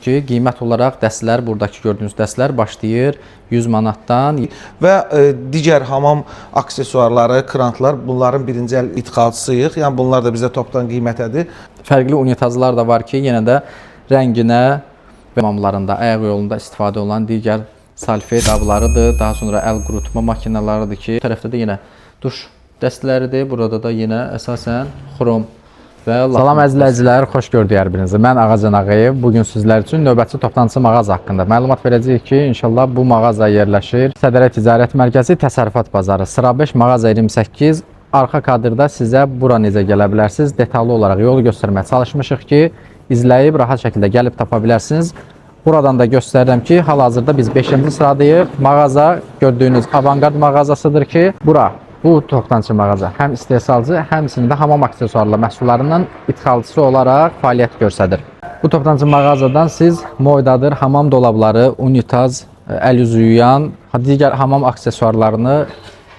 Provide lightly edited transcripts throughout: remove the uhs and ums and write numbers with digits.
ki, qiymət olaraq dəstələr, buradakı gördüyünüz dəstələr başlayır 100 manatdan. Və digər hamam aksesuarları, krantlar bunların birinci əl ixracçısıyıq. Yəni bunlar da bizə topdan qiymətədir. Fərqli unitazlar da var ki, yenə də rənginə və hamamlarında, ayaq yolunda istifadə olunan digər salfet qablarıdır. Daha sonra əl qurutma makinalarıdır ki, bu tərəfdə də yenə duş dəstələridir. Burada da yenə əsasən xrom. Salam əzizləyicilər, xoş gördük hər birinizi. Mən Ağacan Ağayev. Bugün sizlər üçün növbətçi toplantısı mağaza haqqında məlumat verəcəyik ki, inşallah bu mağaza yerləşir Sədərə Ticarət Mərkəzi Təsərrüfat Bazarı, sıra 5, mağaza 28. Arxa kadrda sizə bura necə gələ bilərsiniz, detallı olaraq yolu göstərməyə çalışmışıq ki, izləyib rahat şəkildə gəlib tapa bilərsiniz. Buradan da göstərirəm ki, hal-hazırda biz 5-ci sıradayıq. Mağaza gördüyünüz Avangard mağazasıdır ki, bu toptancı mağaza həm istehsalcı, həmçinin də hamam aksesuarlı məhsullarından ixalçısı olaraq fəaliyyət göstərir. Bu toptancı mağazadan siz moydadır, hamam dolabları, unitaz, əl üzü yuyan, digər hamam aksesuarlarını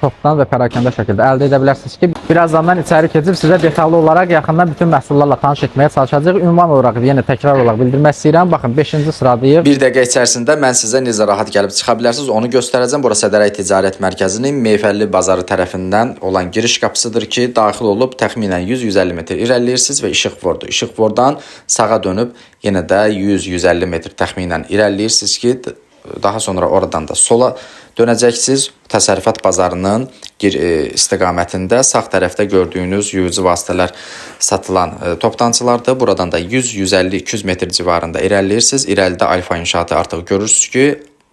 topdan və pərakəndə şəkildə əldə edə bilərsiniz ki, birazdan içəri keçib sizə detallı olaraq yaxından bütün məhsullarla tanış etməyə çalışacağıq. Ünvan olaraq yenə təkrar olaraq bildirmək istəyirəm. Baxın, 5-ci sıradayıq. Bir dəqiqə içərisində mən sizə necə rahat gəlib çıxa bilərsiniz, onu göstərəcəm. Bura Sədərək Ticarət Mərkəzinin Meyfəlli bazarı tərəfindən olan giriş qapısıdır ki, daxil olub təxminən 100-150 metr irəliləyirsiniz və işıqfordur. İşıqfordan sağa dönüb yenə də 100-150 metr təxminən irəliləyirsiniz ki, daha sonra oradan da sola dönəcəksiniz. Təsərrüfat bazarının istiqamətində sağ tərəfdə gördüyünüz yuyucu vasitələr satılan toptancılardır. Buradan da 100-150-200 metr civarında irəliləyirsiniz. İrəlidə Alfa İnşaatı artıq görürsünüz ki,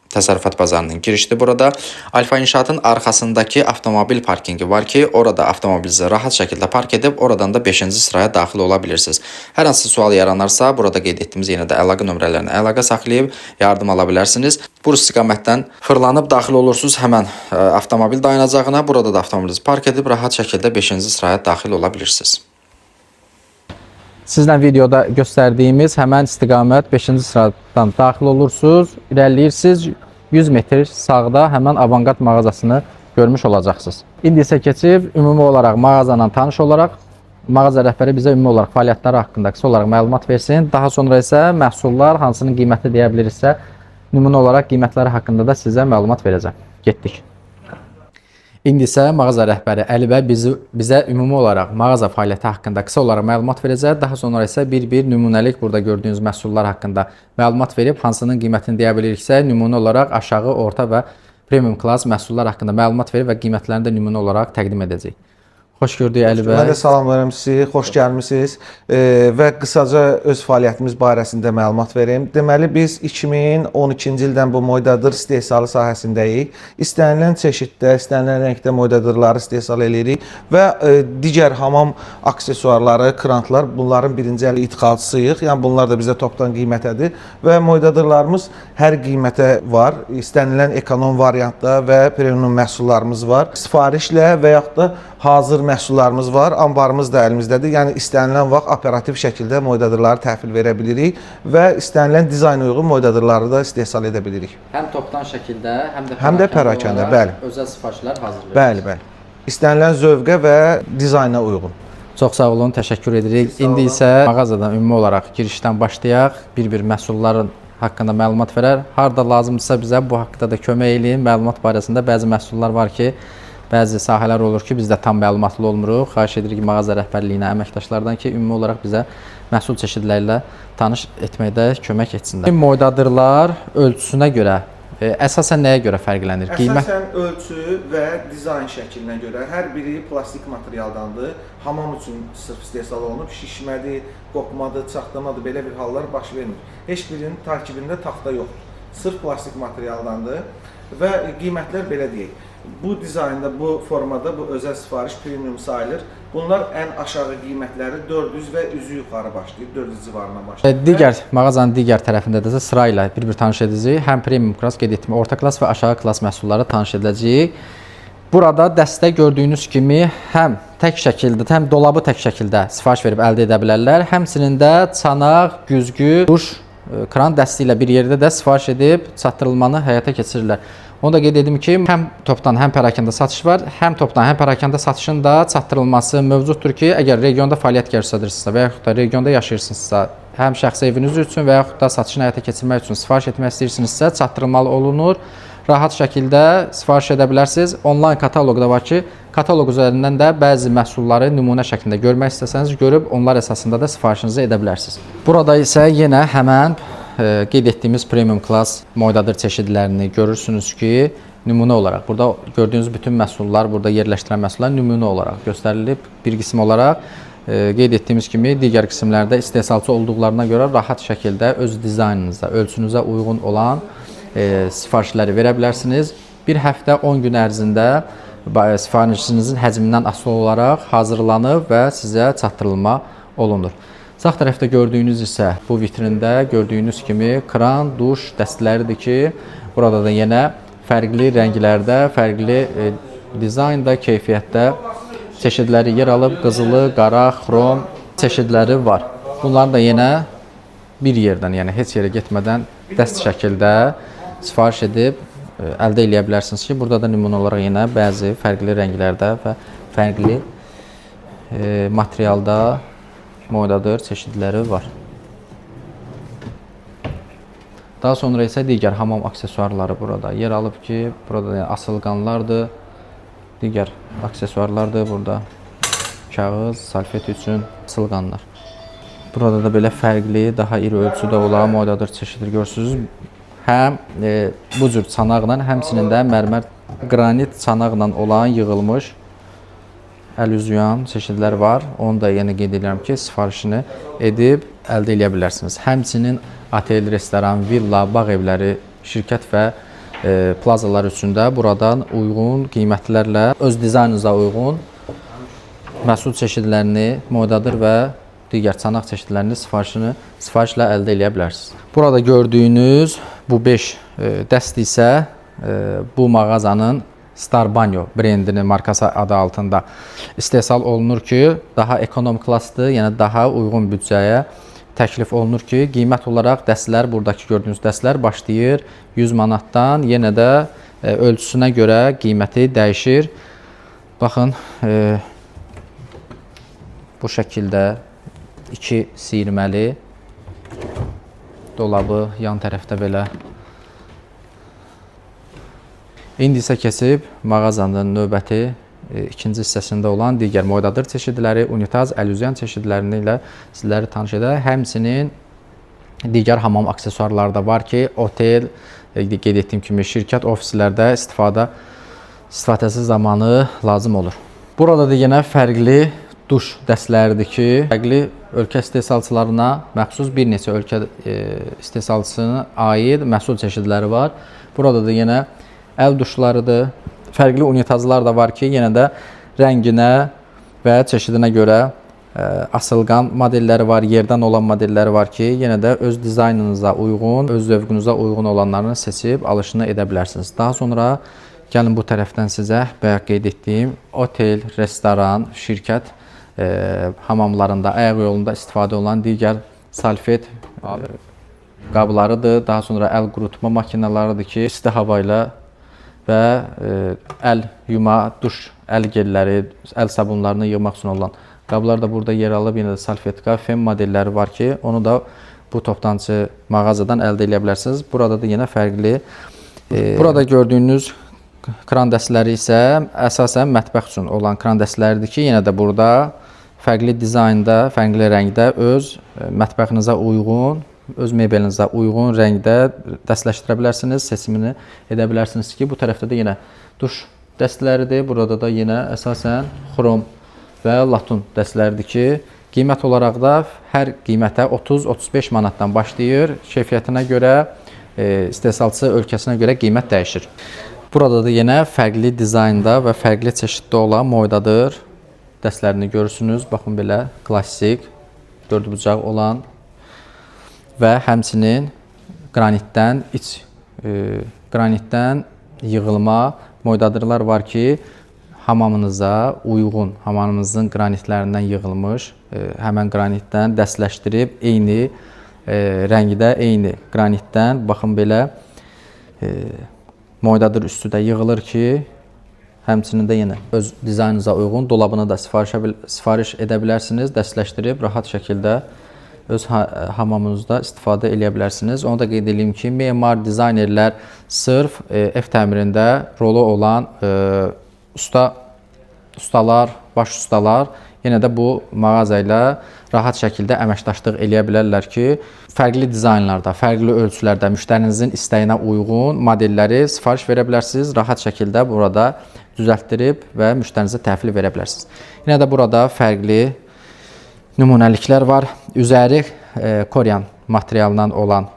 Təsərrüfat bazarının girişdi burada. Alfa İnşaatın arxasındakı avtomobil parkingi var ki, orada avtomobilinizi rahat şəkildə park edib, oradan da 5-ci sıraya daxil ola bilirsiniz. Hər hansı sual yaranarsa, burada qeyd etdiyimiz yenə də əlaqə nömrələrini əlaqə saxlayıb yardım ala bilərsiniz. Bu istiqamətdən fırlanıb daxil olursunuz həmən avtomobil dayanacağına. Burada da avtomobilinizi park edib rahat şəkildə 5-ci sıraya daxil ola bilirsiniz. Sizlə videoda göstərdiyimiz həmən istiqamət 5-ci sıradan daxil olursunuz, irəliləyirsiniz, 100 metr sağda həmən Avangard mağazasını görmüş olacaqsınız. İndi isə keçib ümumi olaraq mağazanla tanış olaraq, mağaza rəhbəri bizə ümumi olaraq fəaliyyətləri haqqında qısa olaraq məlumat versin. Daha sonra isə məhsullar hansının qiyməti deyə bilirsə, nümunə olaraq qiymətləri haqqında da sizə məlumat verəcəm. Getdik. İndi isə mağaza rəhbəri Əli bəy bizə ümumi olaraq mağaza fəaliyyəti haqqında qısa olaraq məlumat verəcək. Daha sonra isə bir-bir nümunəlik burada gördüyünüz məhsullar haqqında məlumat verib, hansının qiymətini deyə biliriksə, nümunə olaraq aşağı, orta və premium klass məhsullar haqqında məlumat verib və qiymətlərini də nümunə olaraq təqdim edəcək. Xoş gördük Əli bəy. Mən də salamlayıram sizi, xoş gəlmisiniz və qısaca öz fəaliyyətimiz barəsində məlumat verim. Deməli, biz 2012-ci ildən bu moydadır istehsalı sahəsindəyik. İstənilən çeşiddə, istənilən rəngdə moydadırları istehsal edirik və digər hamam aksesuarları, krantlar bunların birinci əl ixracçısıyıq. Yəni bunlar da bizə topdan qiymətədir və moydadırlarımız hər qiymətə var. İstənilən ekonom variantda və premium məhsullarımız var. Sifarişlə və yaxud da hazır məhsullarımız var, ambarımız da əlimizdədir. Yəni istənilən vaxt operativ şəkildə moydadırları təhvil verə bilirik və istənilən dizayna uyğun moydadırları da istehsal edə bilirik. Həm topdan şəkildə, həm də pərakəndə, bəli. Özəl sifarişlər hazırlayırıq. Bəli, bəli. İstənilən zövqə və dizayna uyğun. Çox sağ olun, təşəkkür edirik. İndi isə mağazadan ümumi olaraq girişdən başlayaq. Bir-bir məhsulların haqqında məlumat verər. Harda lazımdırsa bizə bu haqqda da kömək eləyin. Məlumat barəsində bəzi məhsullar var ki, bəzi sahələr olur ki, biz də tam məlumatlı olmuruq. Xahiş edirik mağaza rəhbərliyinə, əməkdaşlardan ki, ümumi olaraq bizə məhsul çeşidləri ilə tanış etməkdə kömək etsinlər. Moydadırlar ölçüsünə görə, əsasən nəyə görə fərqlənir? Əsasən ölçü və dizayn şəklinə görə hər biri plastik materialdandır. Hamam üçün sırf istehsal olunub, şişmədir, qopmadır, çaxtlamadır, belə bir hallar baş vermir. Heç birinin tərkibində taxta yoxdur. Sırf plastik materialdandır və qiymətlər belə deyək. Bu dizaynda, bu formada, bu özəl sifariş premium sayılır. Bunlar ən aşağı qiymətləri 400 və üzü yuxarı başlayır, 400 civarına başlayır. Mağazanın digər tərəfində də sırayla bir-bir tanış edəcəyik. Həm premium klass, qeyd etdim, orta klass və aşağı klass məhsulları tanış edəcəyik. Burada dəstə gördüyünüz kimi həm tək şəkildə, həm dolabı tək şəkildə sifariş verib əldə edə bilərlər. Həmçinin də çanaq, güzgü, duş, kran dəsti ilə bir yerdə də sifariş edib çatdırılmanı həyata keçirirlər. Onu da qeyd edim ki, həm topdan, həm pərakəndə satış var, həm topdan, həm pərakəndə satışın da çatdırılması mövcuddur ki, əgər regionda fəaliyyət göstərirsinizsə və yaxud da regionda yaşayırsınızsa, həm şəxsi eviniz üçün və yaxud da satışını həyata keçirmək üçün sifariş etmək istəyirsinizsə çatdırılmalı olunur. Rahat şəkildə sifariş edə bilərsiniz. Onlayn kataloqda var ki, kataloq üzərindən də bəzi məhsulları nümunə şəklində görmək istəsəniz görüb onlar əsasında da sifarişinizi edə bilərsiniz. Burada isə yenə həmən qeyd etdiyimiz premium klass moydadır çeşidlərini görürsünüz ki, nümunə olaraq burada gördüyünüz bütün məhsullar, burada yerləşdirən məhsullar nümunə olaraq göstərilib. Bir qism olaraq qeyd etdiyimiz kimi digər qismlərdə istehsalçı olduqlarına görə rahat şəkildə öz dizaynınıza, ölçünüzə uyğun olan sifarişləri verə bilərsiniz. Bir həftə 10 gün ərzində sifarişinizin həcmindən asılı olaraq hazırlanıb və sizə çatdırılma olunur. Sağ tərəfdə gördüyünüz isə bu vitrində gördüyünüz kimi kran, duş dəstləridir ki, burada da yenə fərqli rənglərdə, fərqli dizaynda, keyfiyyətdə çeşidləri yer alıb. Qızılı, qara, xrom çeşidləri var. Bunlar da yenə bir yerdən, yəni heç yerə getmədən dəst şəkildə sifariş edib əldə edə bilərsiniz ki, burada da nümunə olaraq yenə bəzi fərqli rənglərdə və fərqli materialda moydadır çeşidləri var. Daha sonra isə digər hamam aksesuarları burada yer alıb ki, burada yəni asılqanlardır, digər aksesuarlardır burada. Kağız, salfet üçün asılqanlar. Burada da belə fərqli, daha iri ölçüdə olan moydadır çeşidləri görürsünüz. Həm bu cür çanaqla, həmçinin də mərmər qranit çanaqla olan yığılmış əlüzyan çeşidlər var. Onu da yenə qeyd edirəm ki, sifarişini edib əldə edə bilərsiniz. Həmçinin otel, restoran, villa, bağ evləri, şirkət və plazalar üçün də buradan uyğun qiymətlərlə öz dizaynınıza uyğun məhsul çeşidlərini, moydadır və digər çanaq çeşidlərini sifarişlə əldə edə bilərsiniz. Burada gördüyünüz bu 5 dəst isə bu mağazanın Star Banyo brendinin markası adı altında istehsal olunur ki, daha ekonom klassdır, yəni daha uyğun büdcəyə təklif olunur ki, qiymət olaraq dəstlər, buradakı gördüyünüz dəstlər başlayır 100 manatdan, yenə də ölçüsünə görə qiyməti dəyişir. Baxın, bu şəkildə 2 siyirməli dolabı yan tərəfdə belə. İndi isə keçib mağazanın növbəti ikinci hissəsində olan digər moydadır çeşidləri, unitaz, əlüzyan çeşidlərini ilə sizləri tanış edək. Həmçinin digər hamam aksesuarları da var ki, otel, qeyd etdiyim kimi şirkət, ofislərdə istifadəsi zamanı lazım olur. Burada da yenə fərqli duş dəstləridir ki, fərqli ölkə istehsalçılarına məxsus bir neçə ölkə istehsalçısına aid məhsul çeşidləri var. Burada da yenə əl duşlarıdır. Fərqli unitazlar da var ki, yenə də rənginə və çeşidinə görə asılqan modelləri var, yerdən olan modelləri var ki, yenə də öz dizaynınıza uyğun, öz zövqünüzə uyğun olanlarını seçib alışını edə bilərsiniz. Daha sonra gəlin bu tərəfdən sizə bayaq qeyd etdiyim otel, restoran, şirkət hamamlarında, ayaq yolunda istifadə olan digər salfet qablarıdır. Daha sonra əl qurutma makinalarıdır ki, isti hava ilə və əl yuma, duş, əl gelləri, əl sabunlarını yığmaq üçün olan qablar da burada yer alıb. Yenə də salfetka, fem modelləri var ki, onu da bu toptancı mağazadan əldə edə bilərsiniz. Burada da yenə fərqli. Burada gördüyünüz kran dəstləri isə əsasən mətbəx üçün olan kran dəstləridir ki, yenə də burada fərqli dizaynda, fərqli rəngdə öz mətbəxinizə uyğun, öz mebelinizə uyğun rəngdə dəstləşdirə bilərsiniz, seçimini edə bilərsiniz ki, bu tərəfdə də yenə duş dəstləridir. Burada da yenə əsasən xrom və latun dəstləridir ki, qiymət olaraq da hər qiymətə 30-35 manatdan başlayır. Keyfiyyətinə görə, istehsalçı ölkəsinə görə qiymət dəyişir. Burada da yenə fərqli dizaynda və fərqli çeşiddə olan moydadır dəstlərini görürsünüz. Baxın belə klassik, dördbucaq olan və həmçinin qranitdən yığılma moydadırlar var ki, hamamınıza uyğun, hamamınızın qranitlərindən yığılmış, həmən qranitdən dəstləşdirib eyni rəngdə, eyni qranitdən, baxın belə moydadır üstü də yığılır ki, həmçinin də yenə öz dizaynınıza uyğun dolabını da sifariş edə bilərsiniz, dəstləşdirib rahat şəkildə öz hamamınızda istifadə edə bilərsiniz. Onu da qeyd edeyim ki, memar, dizaynerlər sırf ev təmirində rolu olan ustalar, baş ustalar yenə də bu mağaza ilə rahat şəkildə əməkdaşlıq eləyə bilərlər ki, fərqli dizaynlarda, fərqli ölçülərdə müştərinizin istəyinə uyğun modelləri sifariş verə bilərsiniz. Rahat şəkildə burada düzəltdirib və müştərinizə təhvil verə bilərsiniz. Yenə də burada fərqli nümunəliklər var. Üzəri Korean materialından olan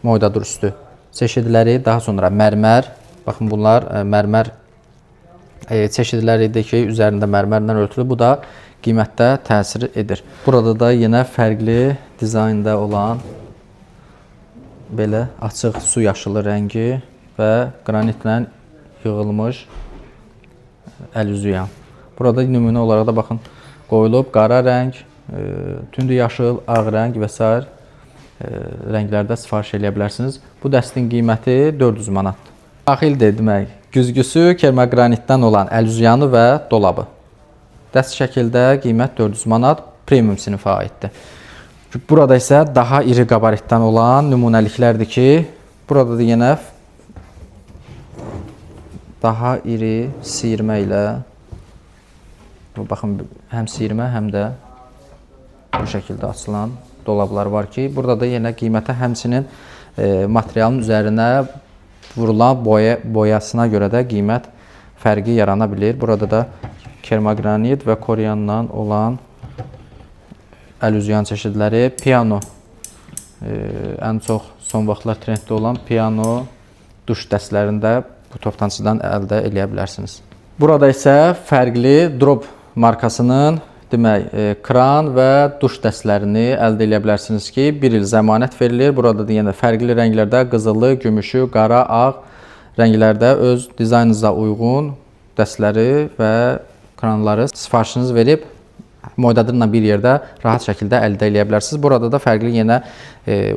moydadır üstü çeşidləri, daha sonra mərmər. Baxın, bunlar mərmər çeşidləridir ki, üzərində mərmərlə örtülü. Bu da qiymətdə təsir edir. Burada da yenə fərqli dizaynda olan belə açıq su yaşılı rəngi və qranitlə yığılmış əl üzüyan. Burada nümunə olaraq da baxın, qoyulub qara rəng, tündü yaşıl, ağ rəng və s. rənglərdə sifariş edə bilərsiniz. Bu dəstin qiyməti 400 manatdır. Daxildir demək, güzgüsü kermogranitdən olan əl üzüyanı və dolabı. Dəst şəkildə qiymət 400 manat, premium sinifə aiddir. Burada isə daha iri qabaritdən olan nümunəliklərdir ki, burada da yenə daha iri siyirmə ilə, baxın, həm siyirmə, həm də bu şəkildə açılan dolablar var ki, burada da yenə qiymətə həmçinin materialın üzərinə vurulan boyasına görə də qiymət fərqi yarana bilir. Burada da kermogranit və Koreandan olan əl üzüyan çeşidləri, piano, ən çox son vaxtlar trenddə olan piano duş dəstlərində bu toptancıdan əldə edə bilərsiniz. Burada isə fərqli Drop markasının demək, kran və duş dəstlərini əldə edə bilərsiniz ki, 1 il zəmanət verilir. Burada da yenə fərqli rənglərdə qızılı, gümüşü, qara, ağ rənglərdə öz dizaynınıza uyğun dəstləri və kranları sifarişiniz verib moydadırla bir yerdə rahat şəkildə əldə edə bilərsiniz. Burada da fərqli yenə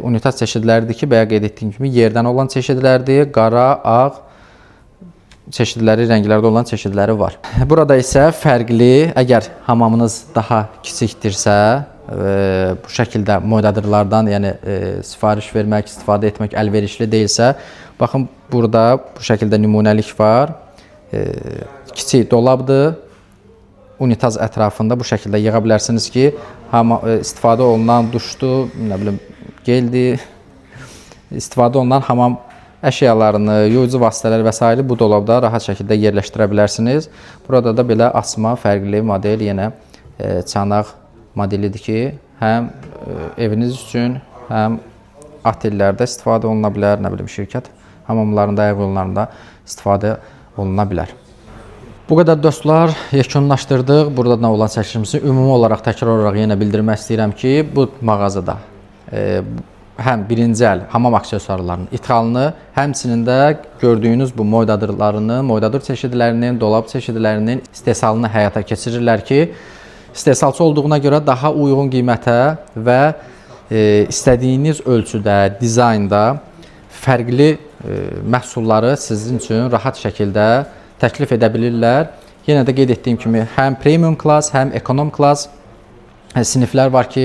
unitat çeşidləridir ki, bəyə qeyd etdiyim kimi yerdən olan çeşidlərdir, qara, ağ çeşidləri, rənglərdə olan çeşidləri var. Burada isə fərqli, əgər hamamınız daha kiçikdirsə, bu şəkildə moydadırlardan, yəni sifariş vermək, istifadə etmək əlverişli deyilsə, baxın, burada bu şəkildə nümunəlik var. Kiçik dolabdır. Unitaz ətrafında bu şəkildə yığa bilərsiniz ki, istifadə olunan duşdur, nə bilim, geldir, istifadə olunan hamam əşyalarını, yuyucu vasitələri və s. bu dolabda rahat şəkildə yerləşdirə bilərsiniz. Burada da belə asma fərqli model yenə çanaq modelidir ki, həm eviniz üçün, həm otellərdə istifadə oluna bilər, nə bilim, şirkət hamamlarında, ev yollarında istifadə oluna bilər. Bu qədər dostlar, yekunlaşdırdıq. Burada nə olan çəkilişimizi ümumi olaraq təkrar olaraq yenə bildirmək istəyirəm ki, bu mağazada həm birinci əl hamam aksesuarlarının ixalını, həmçinin də gördüyünüz bu moydadırlarının, moydadır çeşidlərinin, dolab çeşidlərinin istehsalını həyata keçirirlər ki, istehsalçı olduğuna görə daha uyğun qiymətə və istədiyiniz ölçüdə, dizaynda fərqli məhsulları sizin üçün rahat şəkildə təklif edə bilirlər. Yenə də qeyd etdiyim kimi, həm premium klass, həm ekonom klass siniflər var ki,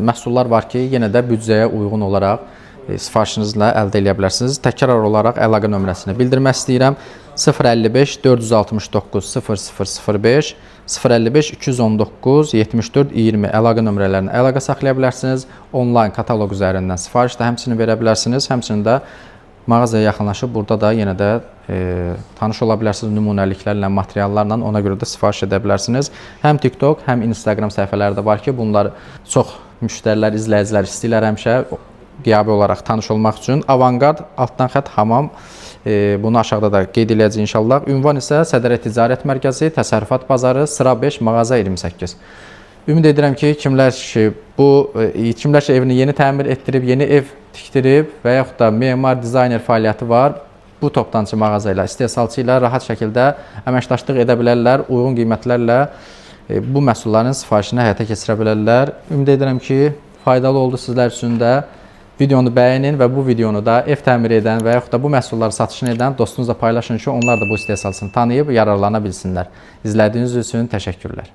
məhsullar var ki, yenə də büdcəyə uyğun olaraq sifarişinizlə əldə edə bilərsiniz. Təkrar olaraq əlaqə nömrəsini bildirmək istəyirəm. 055 469 0005 055 219 74 20 əlaqə nömrələrini əlaqə saxlaya bilərsiniz. Onlayn kataloq üzərindən sifariş də həmçinin verə bilərsiniz. Həmçinin də mağazaya yaxınlaşıb burada da yenə də tanış ola bilərsiniz nümunəliklərlə, materiallarla, ona görə də sifariş edə bilərsiniz. Həm TikTok, həm Instagram səhifələri də var ki, bunları çox müştərilər, izləyicilər istəyirlər həmişə qiyabi olaraq tanış olmaq üçün. Avangard, altdan xətt hamam, bunu aşağıda da qeyd edəcəyik inşallah. Ünvan isə Sədərək Ticarət Mərkəzi, Təsərrüfat Bazarı, sıra 5, mağaza 28. Ümid edirəm ki, kimlər ki evini yeni təmir etdirib, yeni ev tikdirib və yaxud da memar, dizayner fəaliyyəti var, bu toptancı mağaza ilə, istehsalçı ilə rahat şəkildə əməkdaşlıq edə bilərlər, uyğun qiymətlərlə bu məhsulların sifarişini həyata keçirə bilərlər. Ümid edirəm ki, faydalı oldu sizlər üçün də. Videonu bəyənin və bu videonu da ev təmir edən və yaxud da bu məhsulları satışını edən dostunuzla paylaşın ki, onlar da bu istehsalçını tanıyıb yararlana bilsinlər. İzlədiyiniz üçün təşəkkürlər.